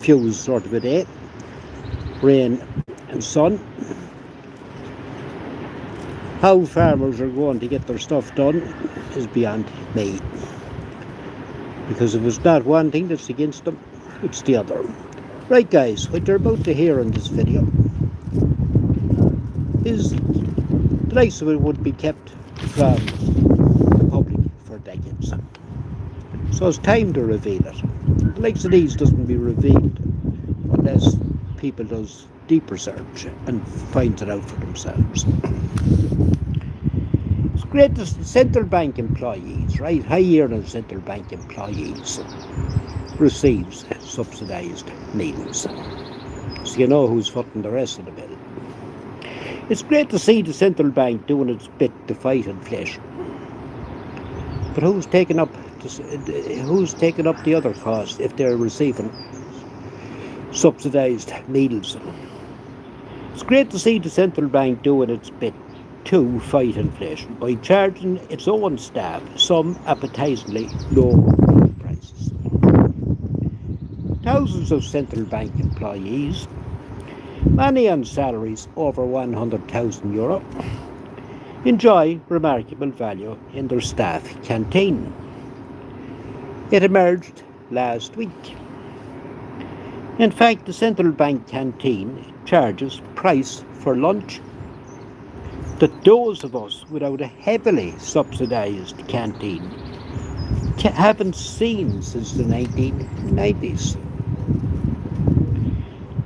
confused sort of a day. Rain and sun. How farmers are going to get their stuff done is beyond me. Because if it's not one thing that's against them, it's the other. Right guys, what you're about to hear in this video is the likes of it would be kept from the public for decades. So it's time to reveal it. The likes of these doesn't be revealed unless people does deep research and finds it out for themselves. It's great to central bank employees, right? High-earning central bank employees receives subsidised meals. So you know who's footing the rest of the bill. It's great to see the central bank doing its bit to fight inflation. But who's taking up the other cost if they're receiving subsidised meals? It's great to see the central bank doing its bit to fight inflation by charging its own staff some appetisingly low prices. Thousands of central bank employees, many on salaries over €100,000, enjoy remarkable value in their staff canteen. It emerged last week. In fact, the central bank canteen charges price for lunch that those of us without a heavily subsidised canteen haven't seen since the 1990s.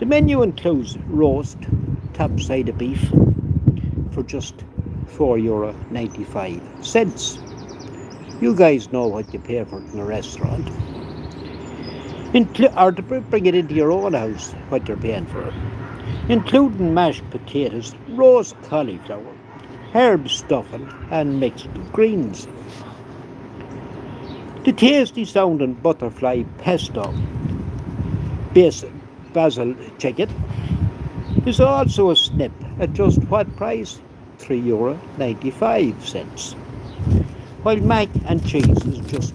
The menu includes roast, top-side of beef for just €4.95. You guys know what you pay for it in a restaurant. Or to bring it into your own house, what you're paying for it. Including mashed potatoes, roast cauliflower, herb stuffing and mixed greens. The tasty sounding butterfly pesto basil chicken is also a snip at just what price? €3.95. While mac and cheese is just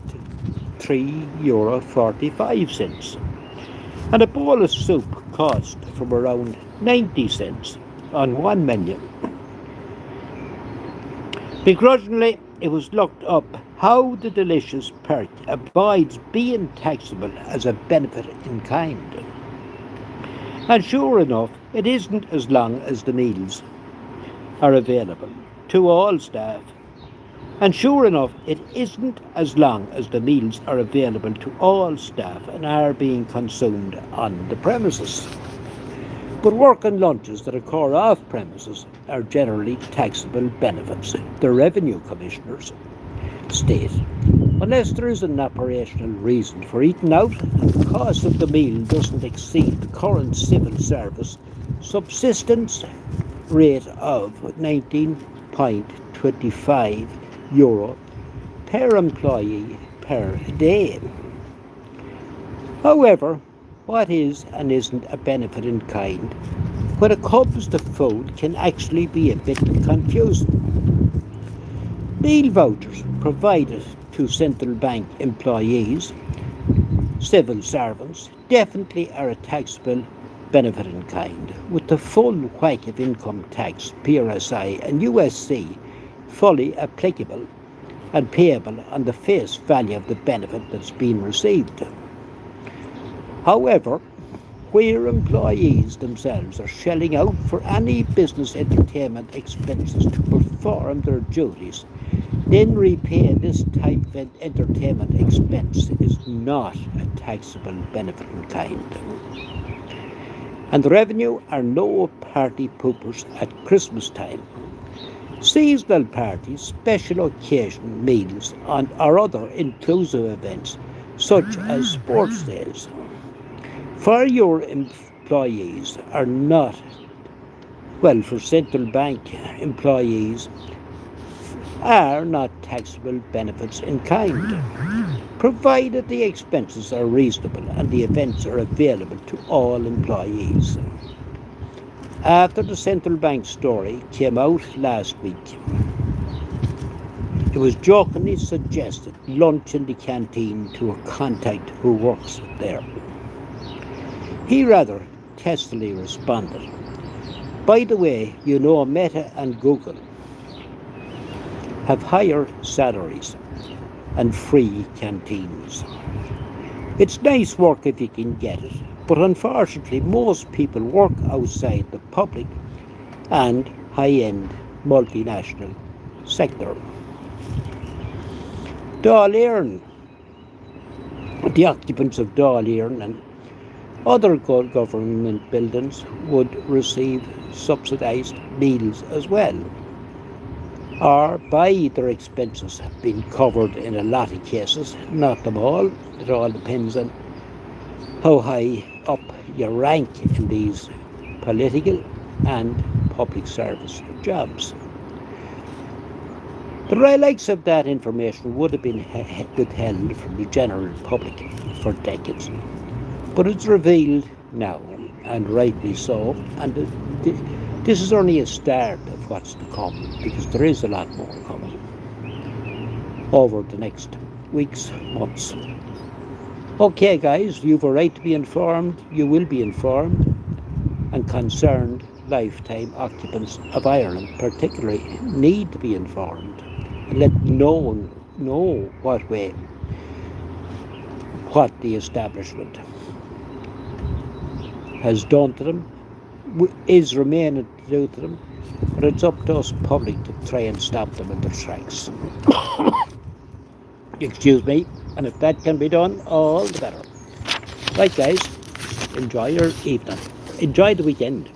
€3.45. And a bowl of soup cost from around 90 cents on one menu. Begrudgingly, it was looked up how the delicious perk avoids being taxable as a benefit in kind. And sure enough, it isn't as long as the meals are available to all staff. And sure enough, it isn't as long as the meals are available to all staff and are being consumed on the premises. But working lunches that occur off premises are generally taxable benefits, the revenue commissioners state. Unless there is an operational reason for eating out and the cost of the meal doesn't exceed the current civil service subsistence rate of €19.25 per employee per day. However, what is and isn't a benefit in kind when it comes to food can actually be a bit confusing. Meal vouchers provided to central bank employees, civil servants, definitely are a taxable benefit in kind, with the full whack of income tax, PRSI and USC fully applicable and payable on the face value of the benefit that's been received. However, where employees themselves are shelling out for any business entertainment expenses to perform their duties, then repaying this type of entertainment expense is not a taxable benefit in kind. And the revenue are no party poopers at Christmas time. Seasonal parties, special occasion meals or other inclusive events such as sports days for your employees are not, for central bank employees are not taxable benefits in kind, provided the expenses are reasonable and the events are available to all employees. After the central bank story came out last week, it was jokingly suggested lunch in the canteen to a contact who works there. He rather testily responded, "By the way, you know Meta and Google have higher salaries and free canteens. It's nice work if you can get it, but unfortunately most people work outside the public and high-end multinational sector." Dáil the occupants of Dáil and other government buildings would receive subsidised meals as well, or by their expenses being covered in a lot of cases, not them all. It all depends on how high up you rank in these political and public service jobs. The likes of that information would have been withheld from the general public for decades, but it's revealed now, and rightly so, and this is only a start of what's to come, because there is a lot more coming over the next weeks, months. Okay guys, you've a right to be informed, you will be informed, and concerned lifetime occupants of Ireland particularly need to be informed and let no one know what the establishment has done to them, is remaining to do to them, but it's up to us public to try and stop them in their tracks. Excuse me, and if that can be done, all the better. Right guys, enjoy your evening, enjoy the weekend.